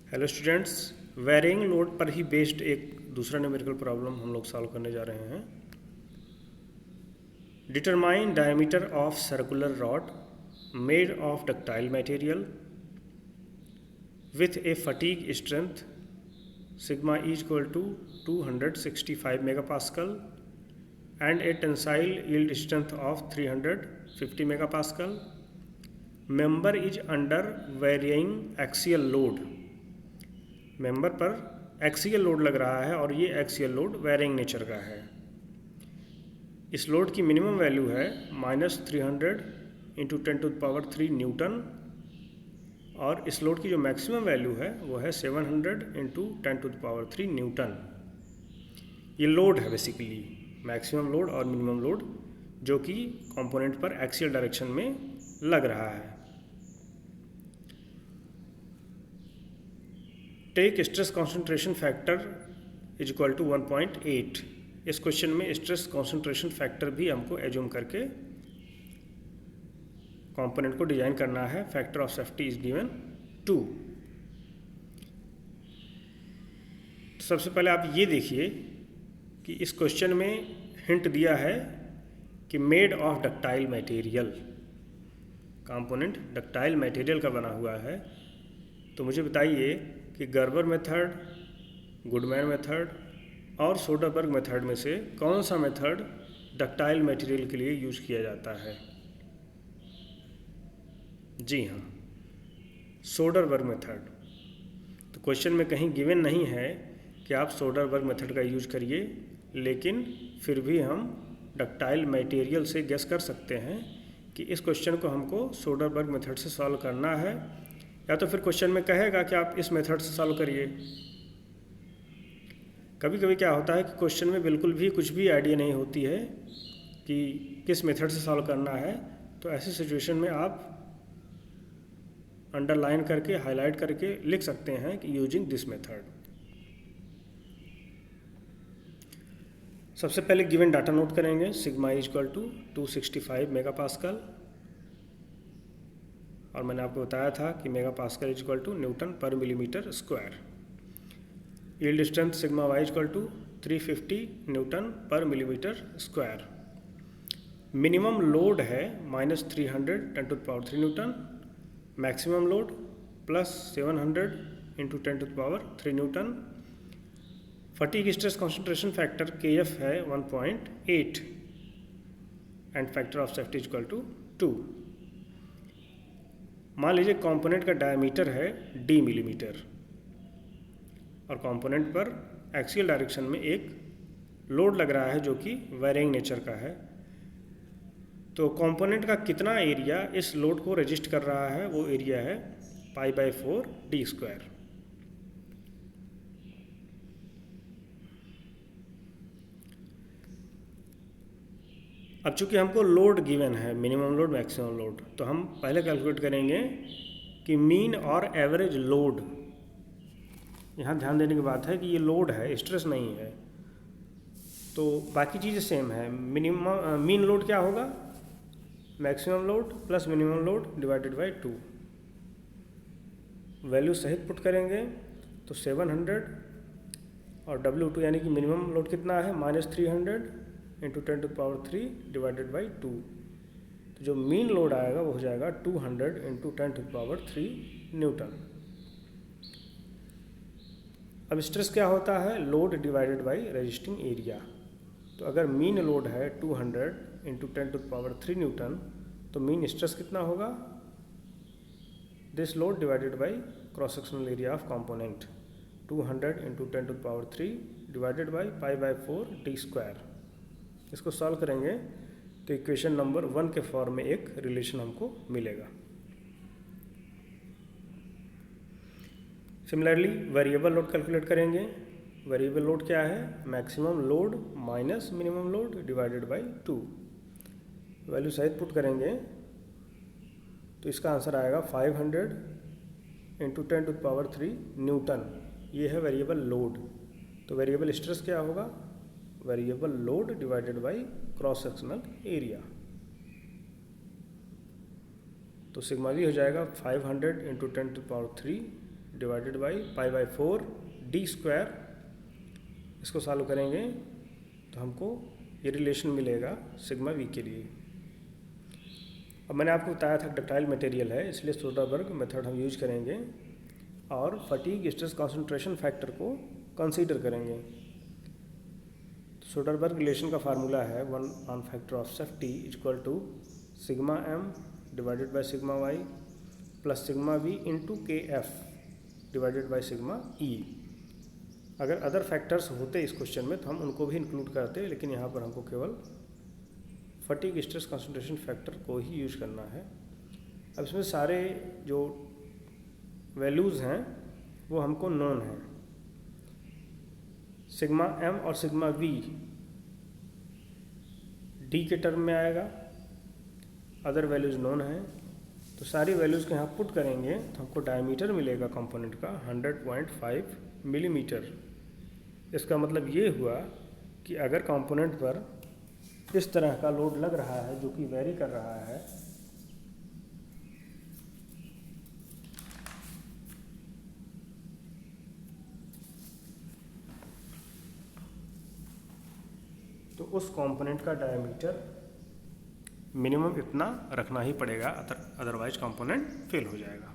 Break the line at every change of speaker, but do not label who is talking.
Hello students, varying load पर ही based एक दूसरा न्यूमेरिकल प्रॉब्लम हम लोग सॉल्व करने जा रहे हैं। Determine diameter of circular rod made of ductile material with a fatigue strength sigma is equal to 265 megapascal and a tensile yield strength of 350 megapascal. Member is under varying axial load. Member पर axial load लग रहा है और ये axial load varying nature का है। इस load की मिनिमम वैल्यू है -300 इंटू 10⁻³ न्यूटन और इस लोड की जो मैक्सिमम वैल्यू है वो है 700 इंटू 10⁻³ न्यूटन। ये लोड है बेसिकली, मैक्सिमम लोड और मिनिमम लोड, जो कि कंपोनेंट पर एक्सियल डायरेक्शन में लग रहा है। Take stress concentration factor is equal to 1.8। इस क्वेश्चन में स्ट्रेस कॉन्सेंट्रेशन फैक्टर भी हमको एज्यूम करके कंपोनेंट को डिजाइन करना है। Factor of safety is given 2। सबसे पहले आप ये देखिए कि इस क्वेश्चन में हिंट दिया है कि made of ductile material, component ductile material का बना हुआ है। तो मुझे बताइए कि गर्बर मेथड, गुडमैन मेथड और सोडरबर्ग मेथड में से कौन सा मेथड डक्टाइल मटेरियल के लिए यूज किया जाता है? जी हाँ, सोडरबर्ग मेथड। तो क्वेश्चन में कहीं गिवन नहीं है कि आप सोडरबर्ग मेथड का यूज करिए, लेकिन फिर भी हम डक्टाइल मटेरियल से गेस कर सकते हैं कि इस क्वेश्चन को हमको सोडरबर्ग मेथड से सॉल्व करना है, या तो फिर क्वेश्चन में कहेगा कि आप इस मेथड से सॉल्व करिए। कभी कभी क्या होता है कि क्वेश्चन में बिल्कुल भी कुछ भी आइडिया नहीं होती है कि किस मेथड से सॉल्व करना है। तो ऐसी सिचुएशन में आप अंडरलाइन करके, हाईलाइट करके लिख सकते हैं कि यूजिंग दिस मेथड। सबसे पहले गिवन डाटा नोट करेंगे। Sigma is equal to 265 megapascal, और मैंने आपको बताया था कि megapascal is equal to newton per millimetre square. Yield strength sigma Y is equal to 350 newton per millimetre square. Minimum load है -300 10⁻³ newton, maximum load +700 into 10⁻³ newton. Fatigue stress concentration factor KF है 1.8 and factor of safety is equal to 2। मान लीजिए component का diameter है d millimetre और component पर axial direction में एक लोड लग रहा है जो कि वेरिंग नेचर का है। तो कंपोनेंट का कितना एरिया इस लोड को रेजिस्ट कर रहा है, वो एरिया है π/4d²। अब चूंकि हमको लोड गिवन है, मिनिमम लोड, मैक्सिमम लोड, तो हम पहले कैलकुलेट करेंगे कि मीन और एवरेज लोड। यहाँ ध्यान देने की बात है कि ये लोड है, स्ट्रेस नहीं है। तो बाकी चीज़ें सेम है। मिनिमम मीन लोड क्या होगा? Maximum load plus minimum load divided by 2। Value सहित पुट करेंगे तो 700 और W2 यानी कि मिनिमम लोड कितना है -300 इंटू 10⁻³ डिवाइडेड बाई 2। तो जो मीन लोड आएगा वो हो जाएगा 200 इंटू 10⁻³ न्यूटन। अब स्ट्रेस क्या होता है? Load divided by resisting area. तो अगर मीन लोड है 200 इंटू 10⁻³ न्यूटन, तो मीन स्ट्रेस कितना होगा? This load divided by cross sectional area of component, 200 into 10⁻³ divided by π/4d²। इसको सॉल्व करेंगे तो इक्वेशन नंबर 1 के फॉर्म में एक रिलेशन हमको मिलेगा। सिमिलरली वेरिएबल लोड कैलकुलेट करेंगे। वेरिएबल लोड क्या है? Maximum load minus minimum load divided by 2। Value सहित पुट करेंगे तो इसका आंसर आएगा 500 इंटू 10⁻³ न्यूटन। ये है वेरिएबल लोड। तो वेरिएबल स्ट्रेस क्या होगा? Variable load divided by cross sectional area. तो सिग्मा भी हो जाएगा 500 into 10⁻³ divided by pi by 4 D square. इसको सॉल्व करेंगे तो हमको ये रिलेशन मिलेगा सिग्मा वी के लिए। अब मैंने आपको बताया था डक्टाइल मटेरियल है, इसलिए सोडरबर्ग मेथड हम यूज करेंगे और फटीग स्ट्रेस कॉन्सेंट्रेशन फैक्टर को कंसीडर करेंगे। सोडरबर्ग रिलेशन का फार्मूला है 1 on factor of safety equal to sigma M divided by sigma Y plus sigma V into K F divided by sigma E. अगर other factors होते इस question में तो हम उनको भी इंक्लूड करते, लेकिन यहाँ पर हमको केवल फटीग स्ट्रेस कॉन्सेंट्रेशन फैक्टर को ही यूज करना है। अब इसमें सारे जो वैल्यूज़ हैं वो हमको नोन हैं। सिग्मा एम और सिग्मा वी डी के टर्म में आएगा, अदर वैल्यूज़ नोन हैं, तो सारी वैल्यूज़ के यहाँ पुट करेंगे तो हमको डायमीटर मिलेगा कंपोनेंट का 100.5 मिलीमीटर। इसका मतलब ये हुआ कि अगर कंपोनेंट पर इस तरह का लोड लग रहा है जो कि वेरी कर रहा है, तो उस कंपोनेंट का डायमीटर मिनिमम इतना रखना ही पड़ेगा, अदरवाइज कंपोनेंट फेल हो जाएगा।